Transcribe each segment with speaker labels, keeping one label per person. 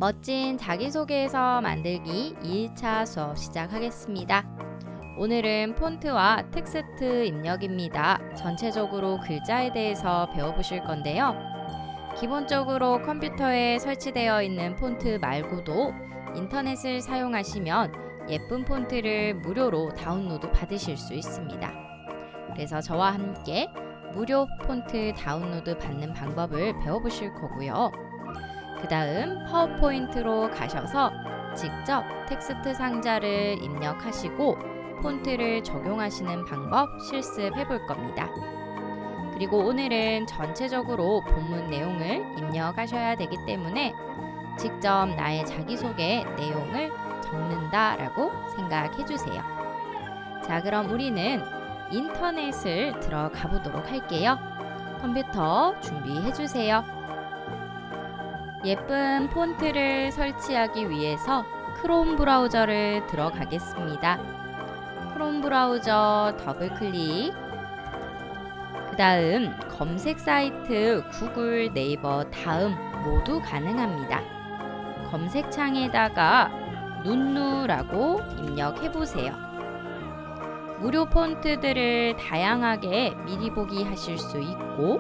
Speaker 1: 멋진 자기소개서 만들기 2일차 수업 시작하겠습니다. 오늘은 폰트와 텍스트 입력입니다. 전체적으로 글자에 대해서 배워보실 건데요. 기본적으로 컴퓨터에 설치되어 있는 폰트 말고도 인터넷을 사용하시면 예쁜 폰트를 무료로 다운로드 받으실 수 있습니다. 그래서 저와 함께 무료 폰트 다운로드 받는 방법을 배워보실 거고요. 그 다음 파워포인트로 가셔서 직접 텍스트 상자를 입력하시고 폰트를 적용하시는 방법 실습해 볼 겁니다. 그리고 오늘은 전체적으로 본문 내용을 입력하셔야 되기 때문에 직접 나의 자기소개 내용을 적는다라고 생각해 주세요. 자, 그럼 우리는 인터넷을 들어가 보도록 할게요. 컴퓨터 준비해 주세요. 예쁜 폰트를 설치하기 위해서 크롬 브라우저를 들어가겠습니다. 크롬 브라우저 더블 클릭. 그 다음 검색 사이트 구글, 네이버 다음 모두 가능합니다. 검색창에다가 눈누라고 입력해 보세요. 무료 폰트들을 다양하게 미리 보기 하실 수 있고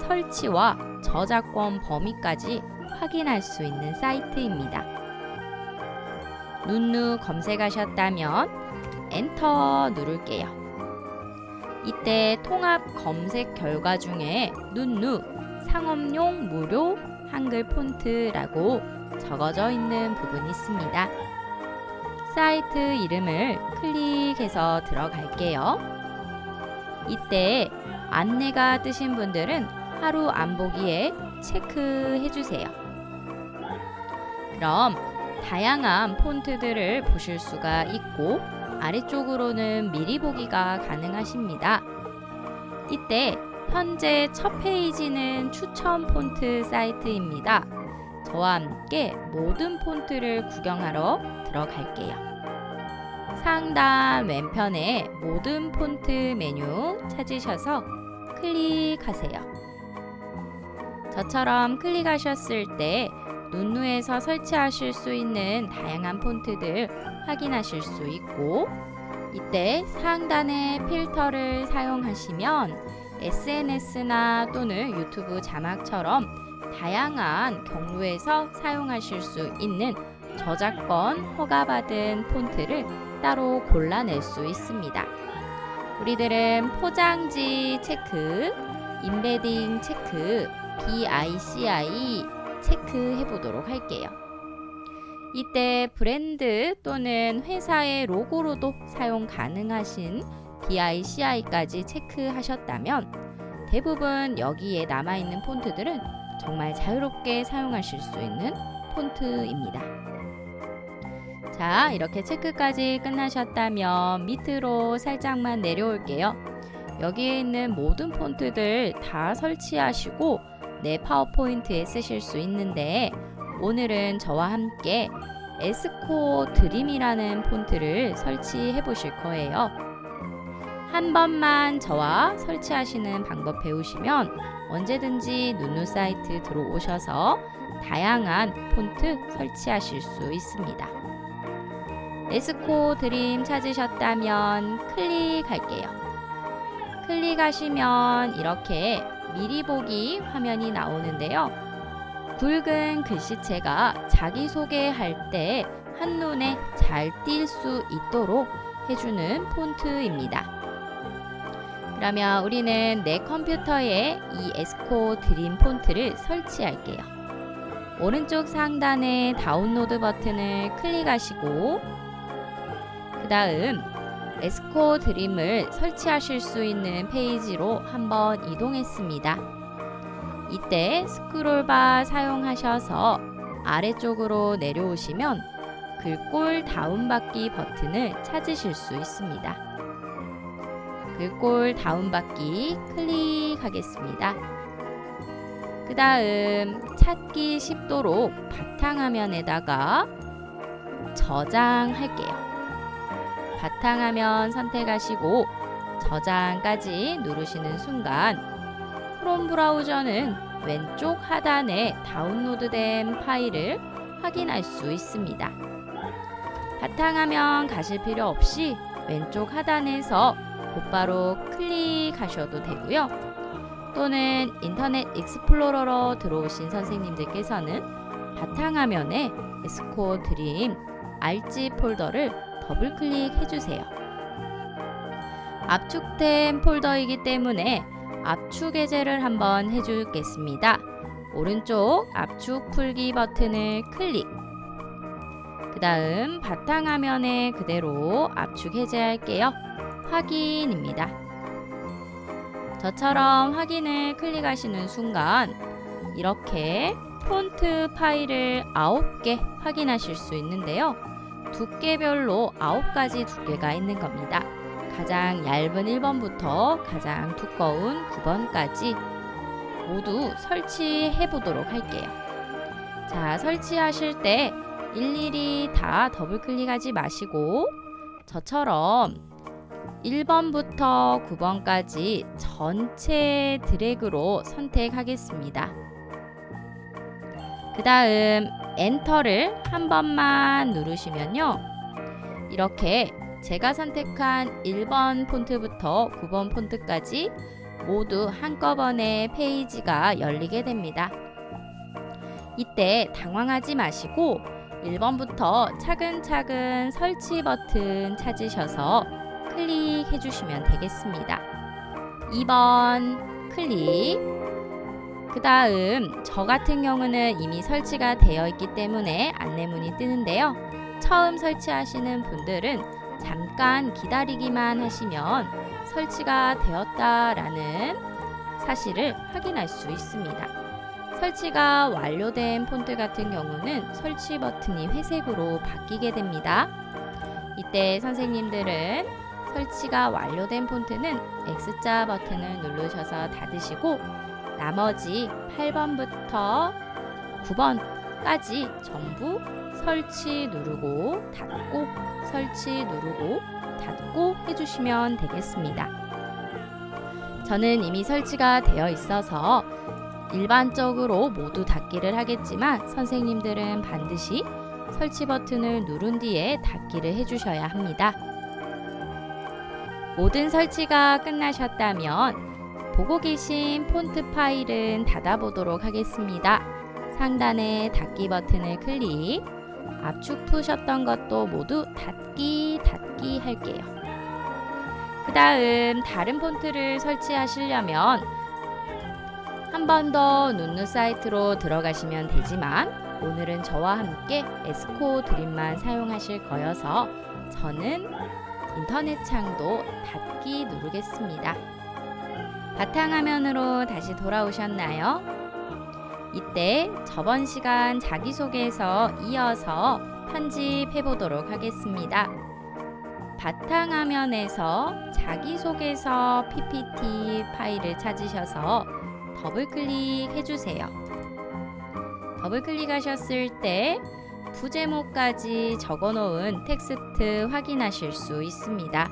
Speaker 1: 설치와 저작권 범위까지 확인할 수 있는 사이트입니다. 눈누 검색하셨다면 엔터 누를게요. 이때 통합 검색 결과 중에 눈누 상업용 무료 한글 폰트라고 적어져 있는 부분이 있습니다. 사이트 이름을 클릭해서 들어갈게요. 이때 안내가 뜨신 분들은 하루 안 보기에 체크해 주세요. 그럼 다양한 폰트들을 보실 수가 있고 아래쪽으로는 미리 보기가 가능하십니다. 이때 현재 첫 페이지는 추천 폰트 사이트입니다. 저와 함께 모든 폰트를 구경하러 들어갈게요. 상단 왼편에 모든 폰트 메뉴 찾으셔서 클릭하세요. 저처럼 클릭하셨을 때 눈누에서 설치하실 수 있는 다양한 폰트들 확인하실 수 있고 이때 상단의 필터를 사용하시면 SNS나 또는 유튜브 자막처럼 다양한 경로에서 사용하실 수 있는 저작권 허가받은 폰트를 따로 골라낼 수 있습니다. 우리들은 포장지 체크, 인베딩 체크, BICI 체크해 보도록 할게요. 이때 브랜드 또는 회사의 로고로도 사용 가능하신 BICI까지 체크하셨다면 대부분 여기에 남아있는 폰트들은 정말 자유롭게 사용하실 수 있는 폰트입니다. 자, 이렇게 체크까지 끝나셨다면 밑으로 살짝만 내려올게요. 여기에 있는 모든 폰트들 다 설치하시고 내 파워포인트에 쓰실 수 있는데 오늘은 저와 함께 에스코 드림이라는 폰트를 설치해 보실 거예요. 한 번만 저와 설치하시는 방법 배우시면 언제든지 눈누 사이트 들어오셔서 다양한 폰트 설치하실 수 있습니다. 에스코 드림 찾으셨다면 클릭할게요. 클릭하시면 이렇게 미리 보기 화면이 나오는데요. 굵은 글씨체가 자기소개할 때 한눈에 잘 띌 수 있도록 해주는 폰트입니다. 그러면 우리는 내 컴퓨터에 이 에스코 드림 폰트를 설치할게요. 오른쪽 상단의 다운로드 버튼을 클릭하시고 그 다음 에스코 드림을 설치하실 수 있는 페이지로 한번 이동했습니다. 이때 스크롤바 사용하셔서 아래쪽으로 내려오시면 글꼴 다운받기 버튼을 찾으실 수 있습니다. 글꼴 다운받기 클릭하겠습니다. 그 다음 찾기 쉽도록 바탕화면에다가 저장할게요. 바탕화면 선택하시고 저장까지 누르시는 순간 크롬 브라우저는 왼쪽 하단에 다운로드된 파일을 확인할 수 있습니다. 바탕화면 가실 필요 없이 왼쪽 하단에서 곧바로 클릭하셔도 되고요. 또는 인터넷 익스플로러로 들어오신 선생님들께서는 바탕화면에 에스코 드림 알지 폴더를 더블 클릭해 주세요. 압축된 폴더이기 때문에 압축 해제를 한번 해주겠습니다. 오른쪽 압축 풀기 버튼을 클릭. 그 다음 바탕화면에 그대로 압축 해제할게요. 확인입니다. 저처럼 확인을 클릭하시는 순간 이렇게 폰트 파일을 9개 확인하실 수 있는데요. 두께별로 9가지 두께가 있는 겁니다. 가장 얇은 1번부터 가장 두꺼운 9번까지 모두 설치해 보도록 할게요. 자, 설치하실 때 일일이 다 더블 클릭하지 마시고 저처럼 1번부터 9번까지 전체 드래그로 선택하겠습니다. 그 다음 엔터를 한 번만 누르시면요. 이렇게 제가 선택한 1번 폰트부터 9번 폰트까지 모두 한꺼번에 페이지가 열리게 됩니다. 이때 당황하지 마시고 1번부터 차근차근 설치 버튼 찾으셔서 클릭해 주시면 되겠습니다. 2번 클릭. 그 다음 저 같은 경우는 이미 설치가 되어 있기 때문에 안내문이 뜨는데요. 처음 설치하시는 분들은 잠깐 기다리기만 하시면 설치가 되었다라는 사실을 확인할 수 있습니다. 설치가 완료된 폰트 같은 경우는 설치 버튼이 회색으로 바뀌게 됩니다. 이때 선생님들은 설치가 완료된 폰트는 X자 버튼을 누르셔서 닫으시고 나머지 8번부터 9번까지 전부 설치 누르고 닫고 설치 누르고 닫고 해주시면 되겠습니다. 저는 이미 설치가 되어 있어서 일반적으로 모두 닫기를 하겠지만 선생님들은 반드시 설치 버튼을 누른 뒤에 닫기를 해주셔야 합니다. 모든 설치가 끝나셨다면 보고 계신 폰트 파일은 닫아보도록 하겠습니다. 상단에 닫기 버튼을 클릭. 압축 푸셨던 것도 모두 닫기 할게요. 그 다음 다른 폰트를 설치하시려면 한 번 더 눈누 사이트로 들어가시면 되지만 오늘은 저와 함께 에스코 드림만 사용하실 거여서 저는 인터넷 창도 닫기 누르겠습니다. 바탕화면으로 다시 돌아오셨나요? 이때 저번 시간 자기소개에서 이어서 편집해 보도록 하겠습니다. 바탕화면에서 자기소개서 PPT 파일을 찾으셔서 더블 클릭해 주세요. 더블 클릭하셨을 때 부제목까지 적어 놓은 텍스트 확인하실 수 있습니다.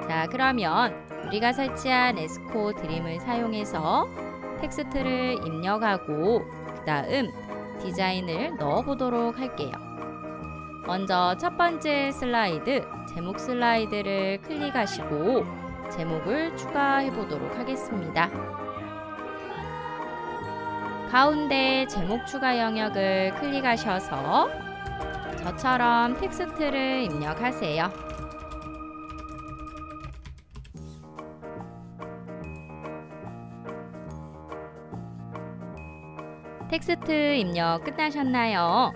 Speaker 1: 자, 그러면 우리가 설치한 에스코 드림을 사용해서 텍스트를 입력하고 그 다음 디자인을 넣어 보도록 할게요. 먼저 첫 번째 슬라이드, 제목 슬라이드를 클릭하시고 제목을 추가해 보도록 하겠습니다. 가운데 제목 추가 영역을 클릭하셔서 저처럼 텍스트를 입력하세요. 텍스트 입력 끝나셨나요?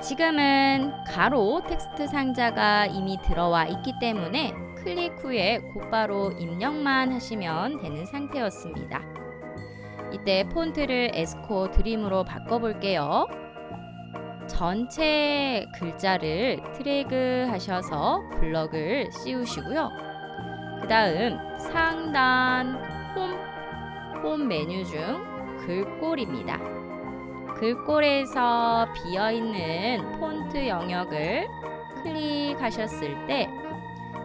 Speaker 1: 지금은 가로 텍스트 상자가 이미 들어와 있기 때문에 클릭 후에 곧바로 입력만 하시면 되는 상태였습니다. 이때 폰트를 에스코 드림으로 바꿔볼게요. 전체 글자를 드래그 하셔서 블럭을 씌우시고요. 그 다음 상단 홈 메뉴 중 글꼴입니다. 글꼴에서 비어있는 폰트 영역을 클릭하셨을 때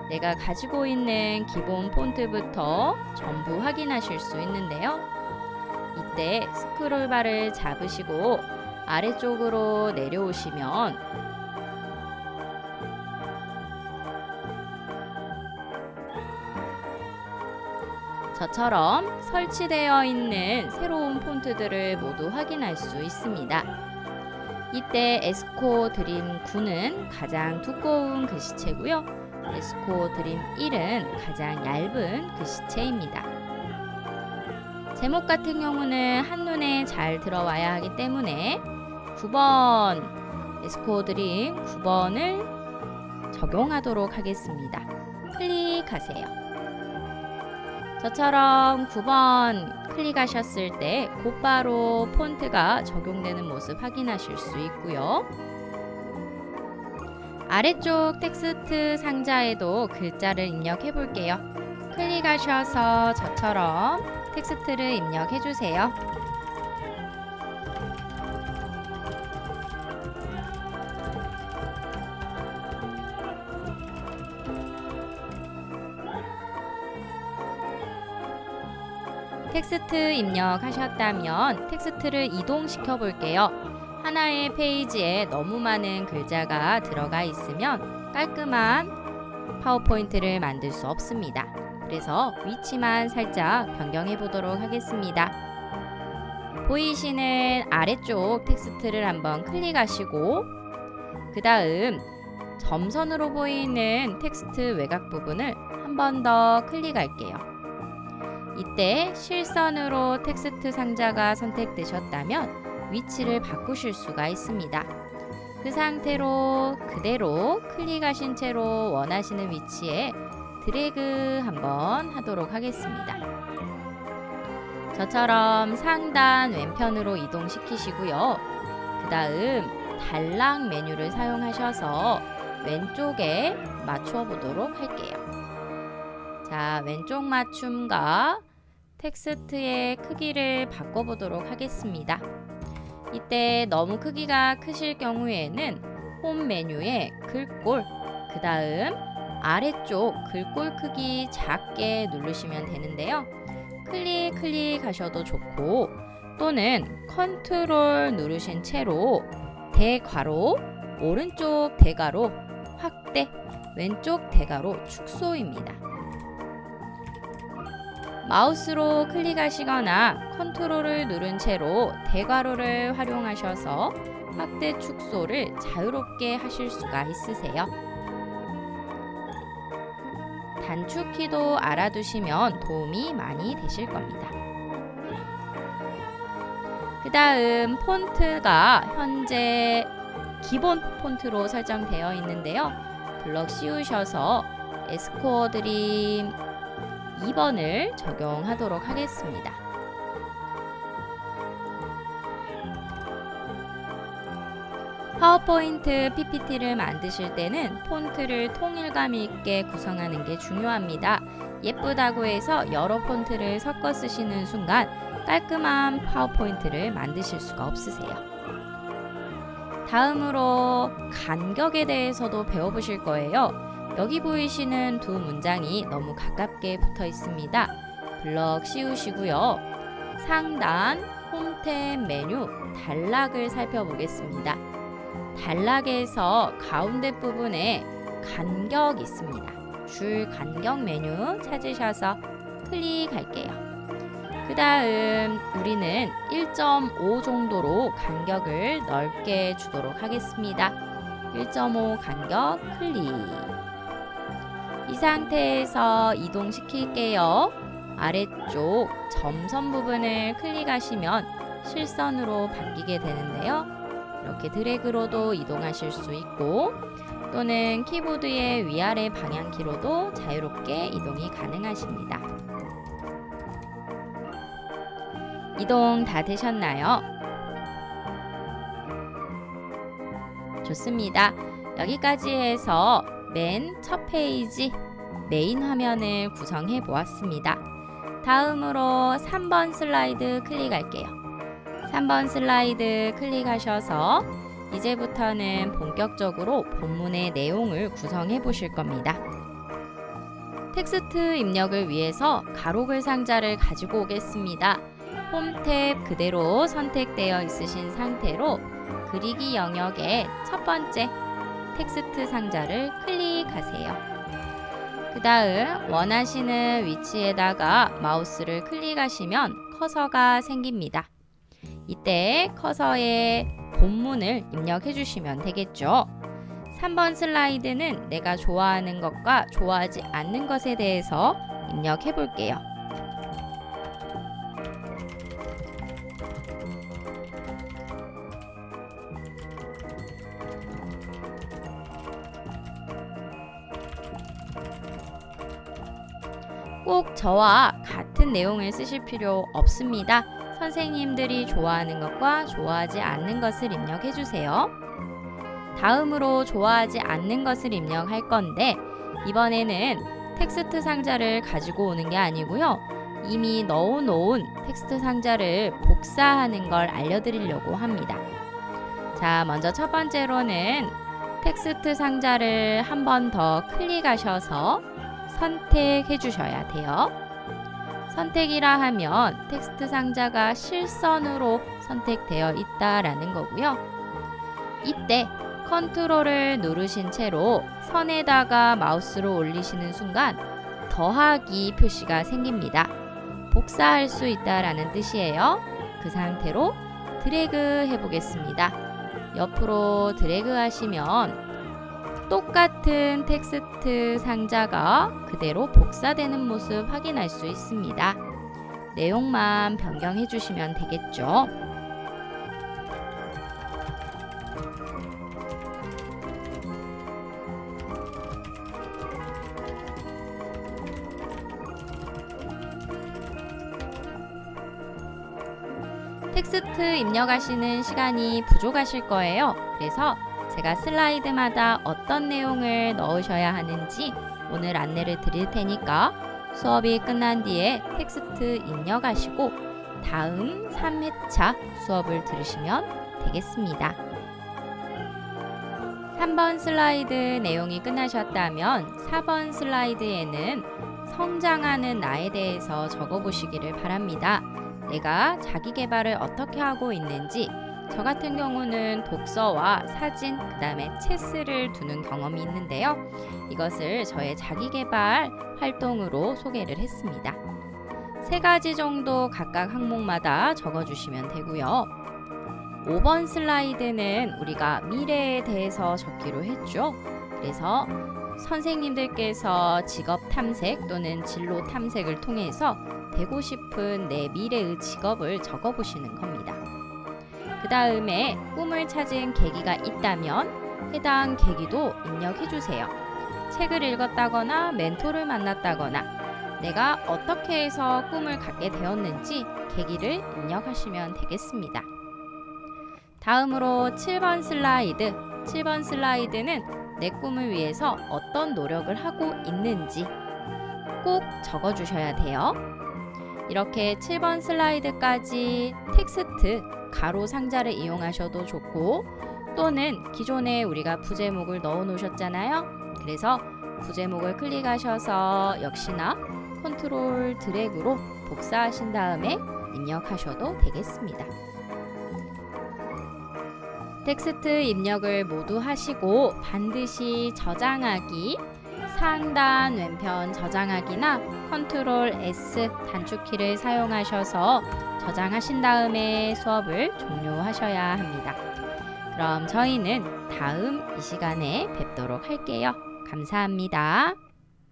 Speaker 1: 내가 가지고 있는 기본 폰트부터 전부 확인하실 수 있는데요. 이때 스크롤바를 잡으시고 아래쪽으로 내려오시면 저처럼 설치되어 있는 새로운 폰트들을 모두 확인할 수 있습니다. 이때 에스코 드림 9는 가장 두꺼운 글씨체고요. 에스코 드림 1은 가장 얇은 글씨체입니다. 제목 같은 경우는 한눈에 잘 들어와야 하기 때문에 9번 에스코 드림 9번을 적용하도록 하겠습니다. 클릭하세요. 저처럼 9번 클릭하셨을 때 곧바로 폰트가 적용되는 모습 확인하실 수 있고요. 아래쪽 텍스트 상자에도 글자를 입력해 볼게요. 클릭하셔서 저처럼 텍스트를 입력해 주세요. 텍스트 입력하셨다면 텍스트를 이동시켜 볼게요. 하나의 페이지에 너무 많은 글자가 들어가 있으면 깔끔한 파워포인트를 만들 수 없습니다. 그래서 위치만 살짝 변경해 보도록 하겠습니다. 보이시는 아래쪽 텍스트를 한번 클릭하시고 그 다음 점선으로 보이는 텍스트 외곽 부분을 한 번 더 클릭할게요. 이때 실선으로 텍스트 상자가 선택되셨다면 위치를 바꾸실 수가 있습니다. 그 상태로 그대로 클릭하신 채로 원하시는 위치에 드래그 한번 하도록 하겠습니다. 저처럼 상단 왼편으로 이동시키시고요. 그 다음 단락 메뉴를 사용하셔서 왼쪽에 맞추어 보도록 할게요. 자, 왼쪽 맞춤과 텍스트의 크기를 바꿔보도록 하겠습니다. 이때 너무 크기가 크실 경우에는 홈 메뉴에 글꼴, 그 다음 아래쪽 글꼴 크기 작게 누르시면 되는데요. 클릭하셔도 좋고 또는 컨트롤 누르신 채로 대괄호, 오른쪽 대괄호 확대, 왼쪽 대괄호 축소입니다. 마우스로 클릭하시거나 컨트롤을 누른 채로 대괄호를 활용하셔서 확대 축소를 자유롭게 하실 수가 있으세요. 단축키도 알아두시면 도움이 많이 되실 겁니다. 그 다음 폰트가 현재 기본 폰트로 설정되어 있는데요. 블럭 씌우셔서 에스코 드림 2번을 적용하도록 하겠습니다. 파워포인트 PPT를 만드실 때는 폰트를 통일감 있게 구성하는 게 중요합니다. 예쁘다고 해서 여러 폰트를 섞어 쓰시는 순간 깔끔한 파워포인트를 만드실 수가 없으세요. 다음으로 간격에 대해서도 배워보실 거예요. 여기 보이시는 두 문장이 너무 가깝게 붙어 있습니다. 블럭 씌우시고요. 상단 홈탭 메뉴 단락을 살펴보겠습니다. 단락에서 가운데 부분에 간격 있습니다. 줄 간격 메뉴 찾으셔서 클릭할게요. 그 다음 우리는 1.5 정도로 간격을 넓게 주도록 하겠습니다. 1.5 간격 클릭. 이 상태에서 이동시킬게요. 아래쪽 점선 부분을 클릭하시면 실선으로 바뀌게 되는데요. 이렇게 드래그로도 이동하실 수 있고 또는 키보드의 위아래 방향키로도 자유롭게 이동이 가능하십니다. 이동 다 되셨나요? 좋습니다. 여기까지 해서 맨 첫 페이지 메인 화면을 구성해 보았습니다. 다음으로 3번 슬라이드 클릭할게요. 3번 슬라이드 클릭하셔서 이제부터는 본격적으로 본문의 내용을 구성해 보실 겁니다. 텍스트 입력을 위해서 가로글 상자를 가지고 오겠습니다. 홈 탭 그대로 선택되어 있으신 상태로 그리기 영역의 첫 번째 텍스트 상자를 클릭하세요. 그 다음 원하시는 위치에다가 마우스를 클릭하시면 커서가 생깁니다. 이때 커서에 본문을 입력해 주시면 되겠죠. 3번 슬라이드는 내가 좋아하는 것과 좋아하지 않는 것에 대해서 입력해 볼게요. 꼭 저와 같은 내용을 쓰실 필요 없습니다. 선생님들이 좋아하는 것과 좋아하지 않는 것을 입력해 주세요. 다음으로 좋아하지 않는 것을 입력할 건데 이번에는 텍스트 상자를 가지고 오는 게 아니고요. 이미 넣어놓은 텍스트 상자를 복사하는 걸 알려드리려고 합니다. 자, 먼저 첫 번째로는 텍스트 상자를 한 번 더 클릭하셔서 선택해 주셔야 돼요. 선택이라 하면 텍스트 상자가 실선으로 선택되어 있다라는 거고요. 이때 컨트롤을 누르신 채로 선에다가 마우스를 올리시는 순간 더하기 표시가 생깁니다. 복사할 수 있다라는 뜻이에요. 그 상태로 드래그 해보겠습니다. 옆으로 드래그 하시면 똑같은 텍스트 상자가 그대로 복사되는 모습 확인할 수 있습니다. 내용만 변경해 주시면 되겠죠. 텍스트 입력하시는 시간이 부족하실 거예요. 그래서 제가 슬라이드마다 어떤 내용을 넣으셔야 하는지 오늘 안내를 드릴 테니까 수업이 끝난 뒤에 텍스트 입력하시고 다음 3회차 수업을 들으시면 되겠습니다. 3번 슬라이드 내용이 끝나셨다면 4번 슬라이드에는 성장하는 나에 대해서 적어보시기를 바랍니다. 내가 자기 개발을 어떻게 하고 있는지, 저 같은 경우는 독서와 사진, 그 다음에 체스를 두는 경험이 있는데요. 이것을 저의 자기 개발 활동으로 소개를 했습니다. 3가지 정도 각각 항목마다 적어주시면 되고요. 5번 슬라이드는 우리가 미래에 대해서 적기로 했죠. 그래서 선생님들께서 직업 탐색 또는 진로 탐색을 통해서 되고 싶은 내 미래의 직업을 적어보시는 겁니다. 그 다음에 꿈을 찾은 계기가 있다면 해당 계기도 입력해주세요. 책을 읽었다거나 멘토를 만났다거나 내가 어떻게 해서 꿈을 갖게 되었는지 계기를 입력하시면 되겠습니다. 다음으로 7번 슬라이드. 7번 슬라이드는 내 꿈을 위해서 어떤 노력을 하고 있는지 꼭 적어주셔야 돼요. 이렇게 7번 슬라이드까지 텍스트 가로 상자를 이용하셔도 좋고 또는 기존에 우리가 부제목을 넣어 놓으셨잖아요. 그래서 부제목을 클릭하셔서 역시나 컨트롤 드래그로 복사하신 다음에 입력하셔도 되겠습니다. 텍스트 입력을 모두 하시고 반드시 저장하기, 상단 왼편 저장하기나 컨트롤 S 단축키를 사용하셔서 저장하신 다음에 수업을 종료하셔야 합니다. 그럼 저희는 다음 이 시간에 뵙도록 할게요. 감사합니다.